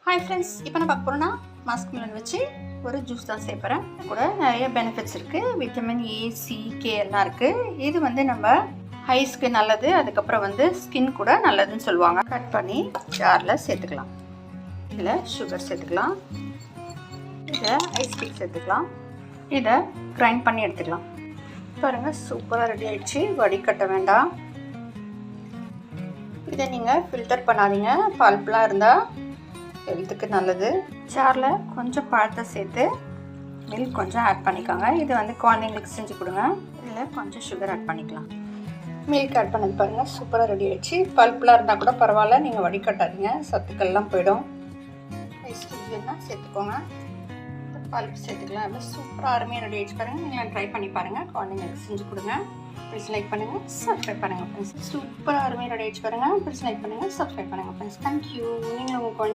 Hi friends, இப்போ நான் பார்க்க போகிறோன்னா மாஸ்க் மிலன் வச்சு ஒரு ஜூஸ் தான் சேர்ப்பறேன். கூட நிறைய பெனிஃபிட்ஸ் இருக்குது. விட்டமின் ஏ, சி, கே எல்லாம் இருக்குது. இது வந்து நம்ம ஐஸ்க்கு நல்லது, அதுக்கப்புறம் வந்து ஸ்கின் கூட நல்லதுன்னு சொல்லுவாங்க. கட் பண்ணி ஜாரில் சேர்த்துக்கலாம். இதில் சுகர் சேர்த்துக்கலாம். இதை ஐஸ் பீக் சேர்த்துக்கலாம். இதை கிரைண்ட் பண்ணி எடுத்துக்கலாம். பாருங்கள், சூப்பராக ரெடி ஆகிடுச்சு. வடிகட்ட வேண்டாம். இதை நீங்கள் ஃபில்டர் பண்ணாதீங்க. பல்ப்லாம் இருந்தால் ஹெல்த்துக்கு நல்லது. ஜாரில் கொஞ்சம் பழத்தை சேர்த்து மில்க் கொஞ்சம் ஆட் பண்ணிக்கோங்க. இது வந்து குழந்தைங்களுக்கு செஞ்சு கொடுங்க. இதில் கொஞ்சம் சுகர் ஆட் பண்ணிக்கலாம். மில்க் ஆட் பண்ணது பாருங்கள், சூப்பராக ரெடி ஆகிடுச்சு. பல்ப்லாம் இருந்தால் கூட பரவாயில்ல, நீங்கள் வடிகட்டாதீங்க, சத்துக்கள்லாம் போயிடும். ஐஸ் கியூப்னா சேர்த்துக்கோங்க. பல்ப் சேர்த்துக்கலாம். எவ்வளோ சூப்பராக அருமையாக ரெடி ஆகிடுச்சு பாருங்கள். நீங்கள் ட்ரை பண்ணி பாருங்கள், குழந்தைங்களுக்கு செஞ்சு கொடுங்க. ப்ளீஸ் லைக் பண்ணுங்கள், சப்ஸ்கிரைப் பண்ணுங்கள் ஃப்ரெண்ட்ஸ். சூப்பராக அருமையாக ரெடி ஆகிடுச்சு பாருங்கள். ப்ளீஸ் லைக் பண்ணுங்கள், சப்ஸ்கிரைப் பண்ணுங்கள் ஃப்ரெண்ட்ஸ். தேங்க்யூ. நீங்கள் உங்கள்